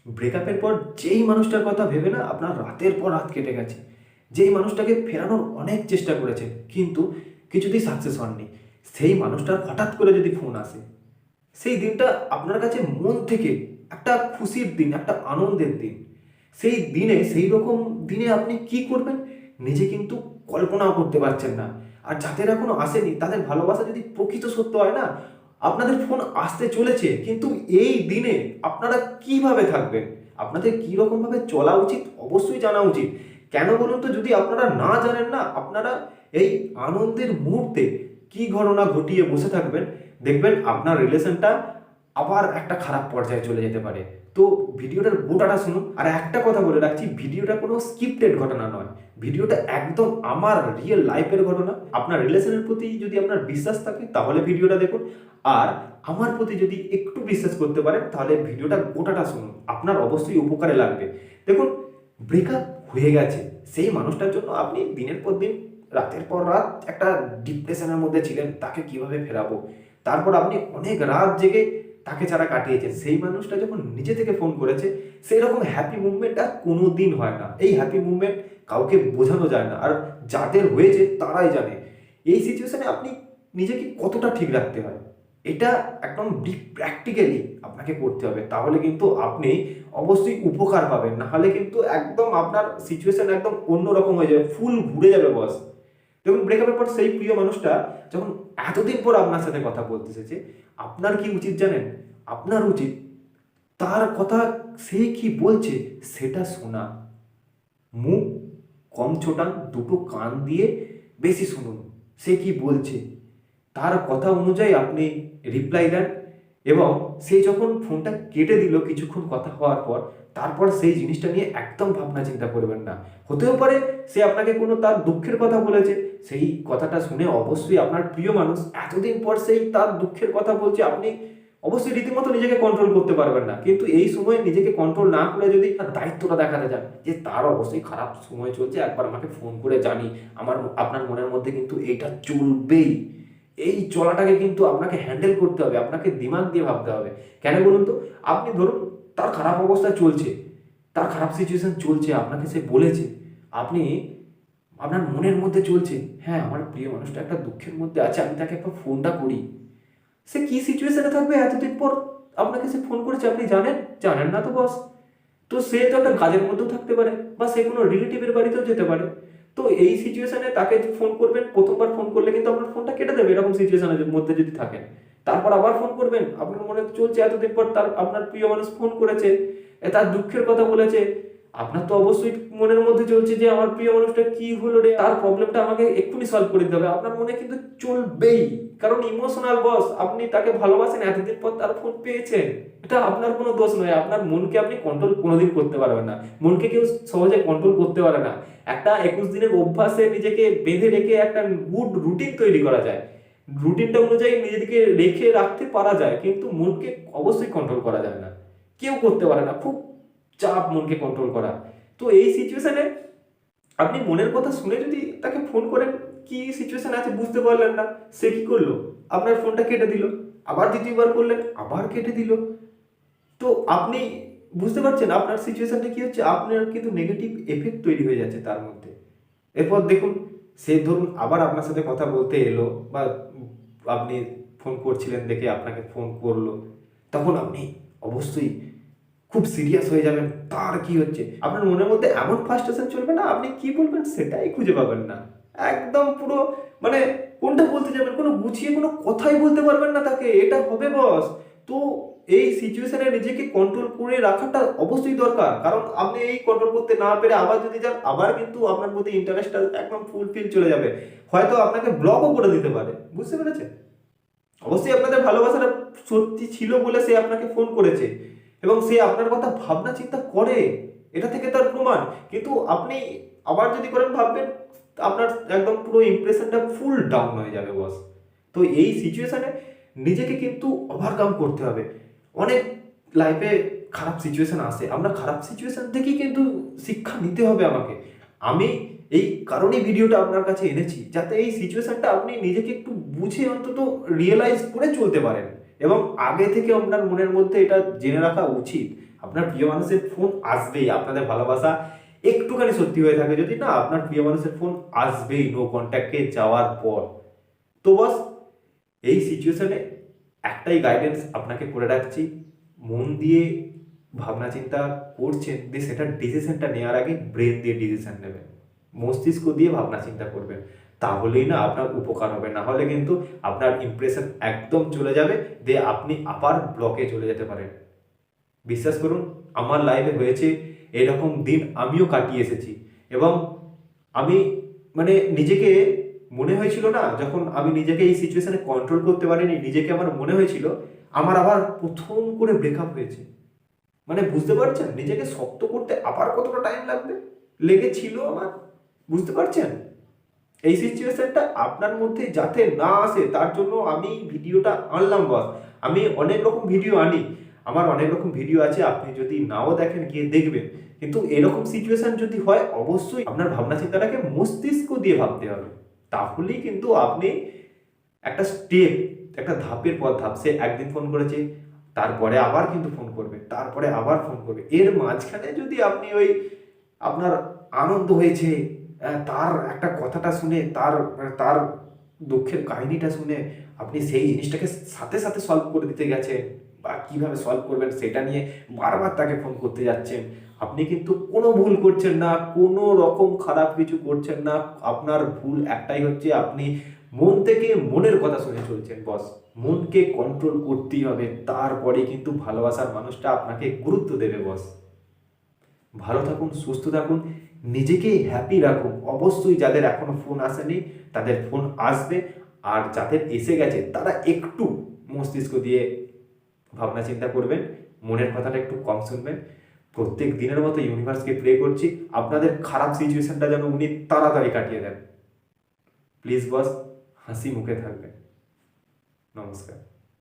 ব্রেকআপের পর যেই মানুষটার কথা ভেবে না আপনার রাতের পর রাত কেটে গেছে, যেই মানুষটাকে ফেরানোর অনেক চেষ্টা করেছেন কিন্তু কিছুতেই সাকসেস হননি, সেই মানুষটার হঠাৎ করে যদি ফোন আসে, সেই দিনটা আপনার কাছে মন থেকে একটা খুশির দিন, একটা আনন্দের দিন। সেই দিনে, সেই রকম দিনে আপনি কি করবেন নিজে কিন্তু কল্পনাও করতে পারছেন না। আর যাদের এখনো আসেনি তাদের ভালোবাসা যদি প্রকৃত সত্য হয় না, আপনাদের ফোন আসতে চলেছে, কিন্তু এই দিনে আপনারা কিভাবে থাকবেন, আপনাদের কি রকম ভাবে চলা উচিত অবশ্যই জানা উচিত। কেন বলুন তো, যদি আপনারা না জানেন না, আপনারা এই আনন্দের মুহূর্তে কি ঘটনা ঘটিয়ে বসে থাকবেন, দেখবেন আপনার রিলেশনটা আবার একটা খারাপ পর্যায়ে চলে যেতে পারে। তো ভিডিওটার গোটাটা শুনুন। আর একটা কথা বলে রাখছি, ভিডিওটা কোনো স্ক্রিপ্টেড ঘটনা নয়, ভিডিওটা একদম আমার রিয়েল লাইফের ঘটনা। আপনার রিলেশনের প্রতি যদি আপনার বিশ্বাস থাকে তাহলে ভিডিওটা দেখুন, আর আমার প্রতি যদি একটু বিশ্বাস করতে পারেন তাহলে ভিডিওটা গোটাটা শুনুন, আপনার অবশ্যই উপকারে লাগবে। দেখুন, ব্রেকআপ হয়ে গেছে, সেই মানুষটার জন্য আপনি দিনের পর দিন, রাতের পর রাত একটা ডিপ্রেশনের মধ্যে ছিলেন, তাকে কিভাবে ফেরাবো। তারপর আপনি অনেক রাত জেগে তাকে ছাড়া কাটিয়েছেন। সেই মানুষটা যখন নিজে থেকে ফোন করেছে, সেই রকম হ্যাপি মুভমেন্ট আর কোনো দিন হয় না। এই হ্যাপি মুভমেন্ট কাউকে বোঝানো যায় না, আর যাদের হয়েছে তারাই জানে এই সিচুয়েশনে আপনি নিজেকে কতটা ঠিক রাখতে হয়। এটা একদম প্র্যাকটিক্যালি আপনাকে করতে হবে, তাহলে কিন্তু আপনি অবশ্যই উপকার পাবেন। না হলে কিন্তু একদম আপনার সিচুয়েশন একদম অন্যরকম হয়ে যাবে, ফুল ঘুরে যাবে বস। দেখুন, ব্রেকআপের পর সেই প্রিয় মানুষটা যখন এতদিন পর আপনার সাথে কথা বলতে এসেছে, আপনার কি উচিত জানেন? আপনার উচিত তার কথা, সে কি বলছে সেটা শোনা। মুখ কম ছোটান, দুটো কান দিয়ে বেশি শুনুন সে কি বলছে, তার কথা অনুযায়ী আপনি রিপ্লাই দেন। এবং সে যখন ফোনটা কেটে দিল কিছুক্ষণ কথা হওয়ার পর, তারপর সেই জিনিসটা নিয়ে একদম ভাবনা চিন্তা করবেন না। হতেও পারে সে আপনাকে কোনো তার দুঃখের কথা বলেছে, সেই কথাটা শুনে অবশ্যই আপনার প্রিয় মানুষ এতদিন পর সেই তার দুঃখের কথা বলছে, আপনি অবশ্যই রীতিমতো নিজেকে কন্ট্রোল করতে পারবেন না। কিন্তু এই সময় নিজেকে কন্ট্রোল না করে যদি তার দায়িত্বটা দেখাতে যান যে তার অবশ্যই খারাপ সময় চলছে, একবার আমাকে ফোন করে জানি, আপনার মনের মধ্যে কিন্তু এইটা চলবেই। এই চলাটাকে কিন্তু আপনাকে হ্যান্ডেল করতে হবে, আপনাকে দিমাগ দিয়ে ভাবতে হবে। কেন বলুন তো, আপনি ধরুন তার খারাপ অবস্থা চলছে, তার খারাপ সিচুয়েশন চলছে, আপনাকে সে বলেছে, আপনি আপনার মনের মধ্যে চলছে, হ্যাঁ আমার প্রিয় মানুষটা একটা দুঃখের মধ্যে আছে, আমি তাকে একবার ফোনটা করি। সে কি সিচুয়েশনে থাকবে এতদিন পর আপনাকে সে ফোন করেছে, আপনি জানেন? জানেন না তো বস। তো সে তো একটা কাজের মধ্যেও থাকতে পারে, বা সে কোনো রিলেটিভের বাড়িতেও যেতে পারে। তো এই সিচুয়েশনে তাকে ফোন করবেন, প্রথমবার ফোন করলে কিন্তু আপনার ফোনটা কেটে দেবে, এরকম সিচুয়েশনের মধ্যে যদি থাকেন। তারপর আবার ফোন করবেন, আপনার মনে চলছে এতদিন পর তার আপনার প্রিয় মানুষ ফোন করেছে, তার দুঃখের কথা বলেছে। আপনার তো অবশ্যই মনের মধ্যে চলছে যে আমার প্রিয় মানুষটা কি হলো রে, তার প্রবলেমটা আমাকে এক্ষুনি সলভ করে দিতে হবে। আপনার মনে কিন্তু চলবেই, কারণ ইমোশনাল বস, আপনি তাকে ভালোবাসেন, এতদিন পর তার ফোন পেয়েছেন। এটা আপনার কোনো দোষ নয়, আপনার মনকে আপনি কন্ট্রোল কোনোদিন করতে পারবেন না, মনকে কেউ সহজে কন্ট্রোল করতে পারে না। একটা 21 দিনের অভ্যাসে নিজেকে বেঁধে রেখে একটা গুড রুটিন তৈরি করা যায়, রুটিনটা অনুযায়ী নিজেকে রেখে রাখতে পারা যায়, কিন্তু মনকে অবশ্যই কন্ট্রোল করা যায় না, কেউ করতে পারে না, খুব চাপ মনকে কন্ট্রোল করা। তো এই সিচুয়েশনে আপনি মনের কথা শুনে যদি তাকে ফোন করেন, কি সিচুয়েশন আছে বুঝতে পারলেন না, সে কি করলো, আপনার ফোনটা কেটে দিল, আবার দ্বিতীয়বার করলেন আবার কেটে দিল। তো আপনি বুঝতে পারছেন আপনার সিচুয়েশনটা কি হচ্ছে, আপনার কিন্তু নেগেটিভ এফেক্ট তৈরি হয়ে যাচ্ছে তার মধ্যে। এরপর দেখুন, সে ধরুন আবার আপনার সাথে কথা বলতে এলো, বা আপনি ফোন করছিলেন দেখে আপনাকে ফোন করলো, তখন আপনি অবশ্যই খুব সিরিয়াস হয়ে যাবেন। তার কি হচ্ছে, আপনার মনের মধ্যে এমন ফার্স্ট্রেশন চলবে না, আপনি কি বলবেন সেটাই খুঁজে পাবেন না। একদম পুরো মানে কোনটা বলতে যাবেন, কোনো গুছিয়ে কোনো কথাই বলতে পারবেন না তাকে, এটা হবে বস। তো এই সিচুয়েশনে নিজেকে কন্ট্রোল করে রাখাটা অবশ্যই দরকার, কারণ আপনি এই কন্ট্রোল করতে না পেরে আবার যদি যান, আবার কিন্তু আপনার মধ্যে ইন্টারেস্টটা একদম ফুলফিল চলে যাবে, হয়তো আপনাকে ব্লকও করে দিতে পারে। বুঝতে পেরেছেন? অবশ্যই আপনাদের ভালোবাসাটা সত্যি ছিল বলে সে আপনাকে ফোন করেছে, এবং সে আপনার কথা ভাবনা চিন্তা করে, এটা থেকে তার প্রমাণ। কিন্তু আপনি আবার যদি করেন, ভাববেন আপনার একদম পুরো ইমপ্রেশনটা ফুল ডাউন হয়ে যাবে বস। তো এই সিচুয়েশনে নিজেকে কিন্তু ওভারকাম করতে হবে। অনেক লাইফে খারাপ সিচুয়েশন আসে, আমরা খারাপ সিচুয়েশন থেকেই কিন্তু শিক্ষা নিতে হবে আমাকে। আমি এই কারণেই ভিডিওটা আপনার কাছে এনেছি, যাতে এই সিচুয়েশনটা আপনি নিজেকে একটু বুঝে অন্তত রিয়েলাইজ করে চলতে পারেন। এবং আগে থেকে আপনার মনের মধ্যে এটা জেনে রাখা উচিত, আপনার প্রিয় মানুষের ফোন আসবেই, আপনাদের ভালোবাসা একটুখানি সত্যি হয়ে থাকে যদি, না আপনার প্রিয় মানুষের ফোন আসবেই নো কন্ট্যাক্টে যাওয়ার পর। তো বস, এই সিচুয়েশনে একটাই গাইডেন্স আপনাকে করে রাখছি, মন দিয়ে ভাবনা চিন্তা করছেন যে সেটা ডিসিশনটা নেওয়ার আগে ব্রেন দিয়ে ডিসিশন নেবেন, মস্তিষ্ক দিয়ে ভাবনা চিন্তা করবেন, তাহলেই না আপনার উপকার হবে। না হলে কিন্তু আপনার ইমপ্রেশন একদম চলে যাবে, দিয়ে আপনি আবার ব্লকে চলে যেতে পারেন। বিশ্বাস করুন, আমার লাইফে হয়েছে এরকম দিন, আমিও কাটিয়ে এসেছি। এবং আমি মানে নিজেকে মনে হয়েছিল না, যখন আমি নিজেকে এই সিচুয়েশনে কন্ট্রোল করতে পারিনি, নিজেকে আমার মনে হয়েছিল আমার আবার প্রথম করে ব্রেকআপ হয়েছে। মানে বুঝতে পারছেন নিজেকে শক্ত করতে আবার কতটা টাইম লাগবে, লেগেছিল আমার, বুঝতে পারছেন? এই সিচুয়েশনটা আপনার মধ্যে যাতে না আসে তার জন্য আমি ভিডিওটা আনলাম বস। আমি অনেক রকম ভিডিও আনি, আমার অনেক রকম ভিডিও আছে, আপনি যদি নাও দেখেন গিয়ে দেখবেন। কিন্তু এরকম সিচুয়েশন যদি হয়, অবশ্যই আপনার ভাবনা চিন্তাটাকে মস্তিষ্ক দিয়ে ভাবতে হবে, তাহলেই কিন্তু আপনি একটা স্টেপ, একটা ধাপের পর ধাপ, সে একদিন ফোন করেছে, তারপরে আবার কিন্তু ফোন করবে, তারপরে আবার ফোন করবে, এর মাঝখানে যদি আপনি ওই আপনার আনন্দ হয়েছে তার একটা কথাটা শুনে, তার দুঃখের কাহিনীটা শুনে আপনি সেই জিনিসটাকে সাথে সাথে সলভ করে দিতে গেছেন, বা কিভাবে সলভ করবেন সেটা নিয়ে বারবার তাকে ফোন করতে যাচ্ছেন, আপনি কিন্তু কোনো ভুল করছেন না, কোনো রকম খারাপ কিছু করছেন না। আপনার ভুল একটাই হচ্ছে, আপনি মন থেকে মনের কথা শুনে চলছেন বস। মনকে কন্ট্রোল করতেই হবে, তারপরে কিন্তু ভালোবাসার মানুষটা আপনাকে গুরুত্ব দেবে বস। ভালো থাকুন, সুস্থ থাকুন, নিজেকে হ্যাপি রাখুন। অবশ্যই যাদের এখনো ফোন আসেনি তাদের ফোন আসবে, আর যাদের এসে গেছে তারা একটু মস্তিষ্ক দিয়ে ভাবনা চিন্তা করবেন, মনের কথাটা একটু কম শুনবেন। প্রত্যেক দিনের মতো ইউনিভার্সকে প্রে করছি আপনাদের খারাপ সিচুয়েশনটা যেন উনি তাড়াতাড়ি কাটিয়ে দেন। প্লিজ বস, হাসি মুখে থাকবেন। নমস্কার।